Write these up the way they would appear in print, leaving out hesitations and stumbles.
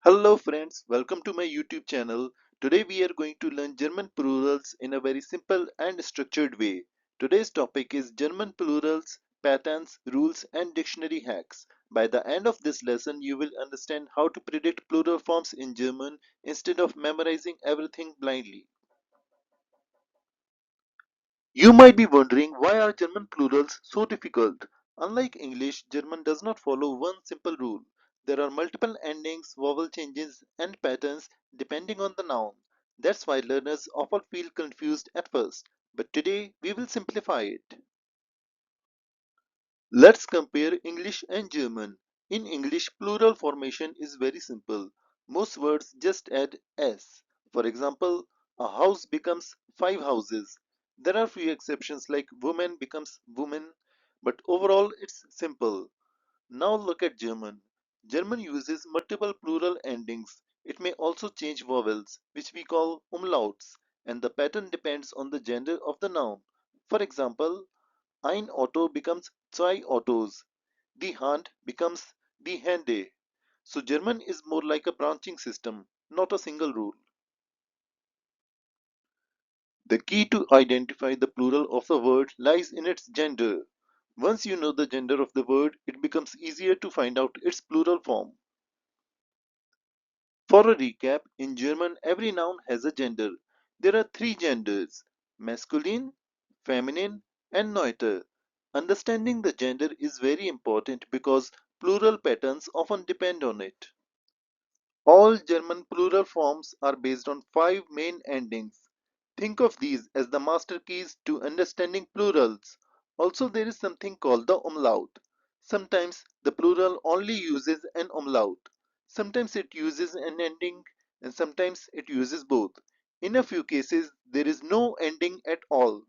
Hello friends, welcome to my YouTube channel. Today we are going to learn German plurals in a very simple and structured way. Today's topic is German plurals, patterns, rules and dictionary hacks. By the end of this lesson you will understand how to predict plural forms in German instead of memorizing everything blindly. You might be wondering, why are German plurals so difficult? Unlike English, German does not follow one simple rule. There are multiple endings, vowel changes, and patterns depending on the noun. That's why learners often feel confused at first. But today we will simplify it. Let's compare English and German. In English, plural formation is very simple. Most words just add s. For example, a house becomes five houses. There are few exceptions like woman becomes woman, but overall it's simple. Now look at German. German uses multiple plural endings. It may also change vowels, which we call umlauts, and the pattern depends on the gender of the noun. For example, ein Auto becomes zwei Autos. Die Hand becomes die Hände. So German is more like a branching system, not a single rule. The key to identify the plural of a word lies in its gender. Once you know the gender of the word, it becomes easier to find out its plural form. For a recap, in German every noun has a gender. There are three genders: masculine, feminine, and neuter. Understanding the gender is very important because plural patterns often depend on it. All German plural forms are based on five main endings. Think of these as the master keys to understanding plurals. Also, there is something called the umlaut. Sometimes the plural only uses an umlaut. Sometimes it uses an ending and sometimes it uses both. In a few cases, there is no ending at all.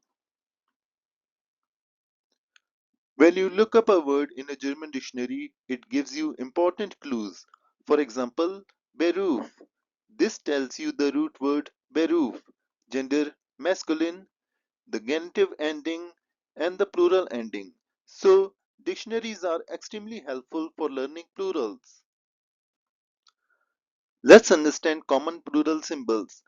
When you look up a word in a German dictionary, it gives you important clues. For example, Beruf. This tells you the root word Beruf, gender masculine, the genitive ending, and the plural ending. So, dictionaries are extremely helpful for learning plurals. Let's understand common plural symbols.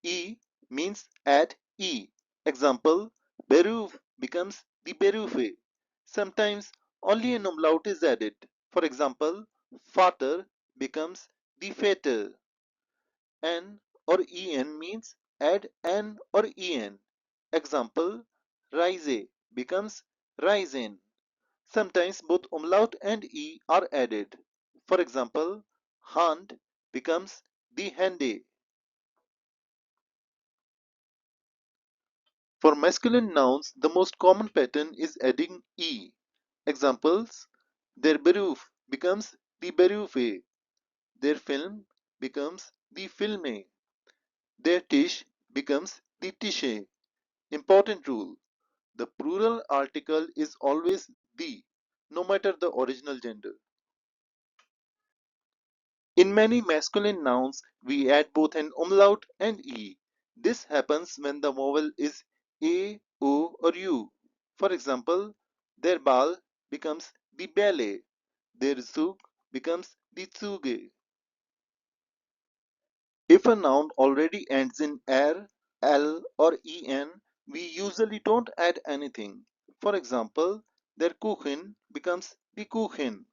E means add E. Example, Beruf becomes the Berufe. Sometimes only an umlaut is added. For example, Vater becomes the Vater. N or En means add N or En. Example, Reise becomes Reisen. Sometimes both umlaut and E are added. For example, Hand becomes die Hände. For masculine nouns, the most common pattern is adding E. Examples: their Beruf becomes die Berufe, their Film becomes die Filme, their Tisch becomes die Tische. Important rule: the plural article is always the, no matter the original gender. In many masculine nouns, we add both an umlaut and E. This happens when the vowel is A, O or U. For example, der Ball becomes the Bälle, der Zug becomes the Züge. If a noun already ends in R, L or En, we usually don't add anything. For example, der Kuchen becomes the Kuchen,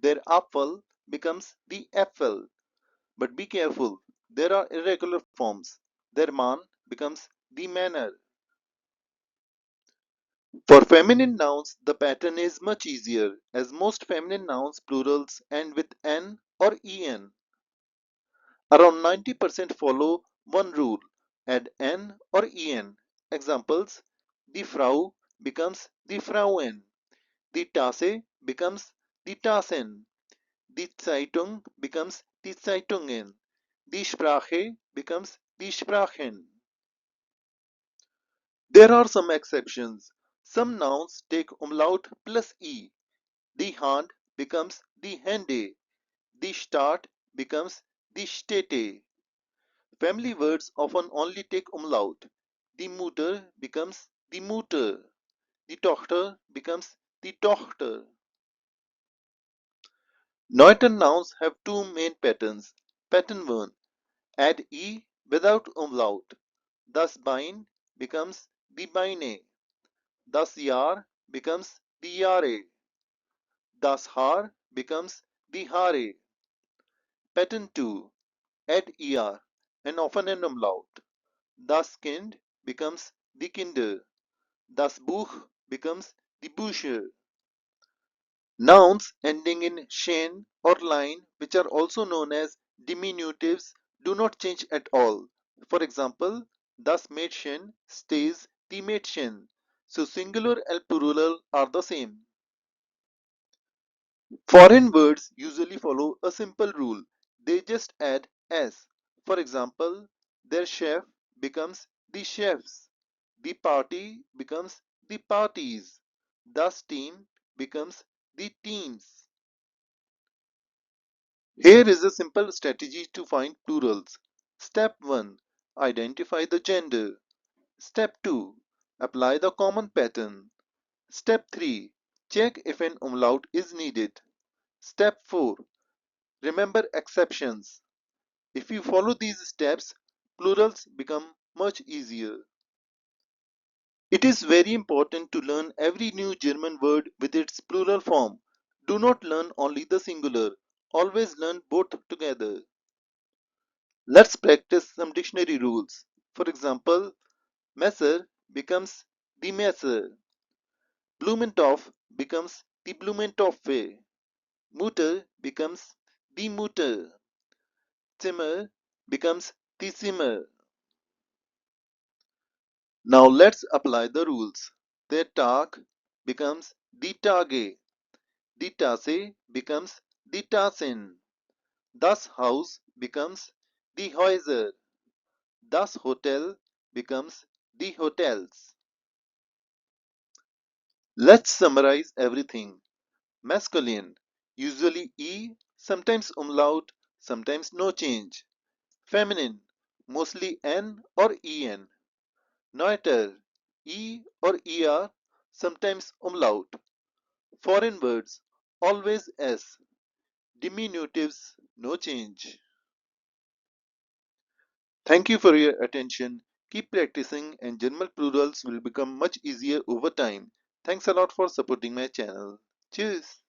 der Apfel becomes the Äpfel. But be careful, there are irregular forms. Der Mann becomes the manner. For feminine nouns, the pattern is much easier, as most feminine nouns plurals end with N or En. Around 90% follow one rule: add N or En. Examples: die Frau becomes die Frauen, die Tasse becomes die Tassen, die Zeitung becomes die Zeitungen, die Sprache becomes die Sprachen. There are some exceptions. Some nouns take umlaut plus E. Die Hand becomes die Hände. Die Stadt becomes die Städte. Family words often only take umlaut. Die Mutter becomes die Mutter. Die Tochter becomes die Tochter. Neuter nouns have two main patterns. Pattern 1. Add E without umlaut. Thus Bein becomes the Beine. Thus Yar becomes the Yare. Thus Har becomes the Hare. Pattern 2. Add ER and often an umlaut. Thus Kind becomes the Kinder. Thus Buch becomes the Buscher. Nouns ending in "schen" or "line", which are also known as diminutives, do not change at all. For example, das Mädchen stays die Mädchen. So singular and plural are the same. Foreign words usually follow a simple rule. They just add s. For example, their chef becomes the chefs. The party becomes the parties. Thus team becomes the teams. Here is a simple strategy to find plurals. Step 1. Identify the gender. Step 2. Apply the common pattern. Step 3. Check if an umlaut is needed. Step 4. Remember exceptions. If you follow these steps, plurals become much easier. It is very important to learn every new German word with its plural form. Do not learn only the singular. Always learn both together. Let's practice some dictionary rules. For example, Messer becomes die Messer, Blumentopf becomes die Blumentopfe, Mutter becomes die Mutter, Zimmer becomes die Zimmer. Now let's apply the rules. Der Tag becomes die Tage, die Tasse becomes die Tassen, das Haus becomes die Häuser, das Hotel becomes die Hotels. Let's summarize everything. Masculine, usually E, sometimes umlaut, sometimes no change. Feminine, mostly N or EN. Neuter, E or ER, sometimes umlaut. Foreign words, always S. Diminutives, no change. Thank you for your attention. Keep practicing and German plurals will become much easier over time. Thanks a lot for supporting my channel. Cheers!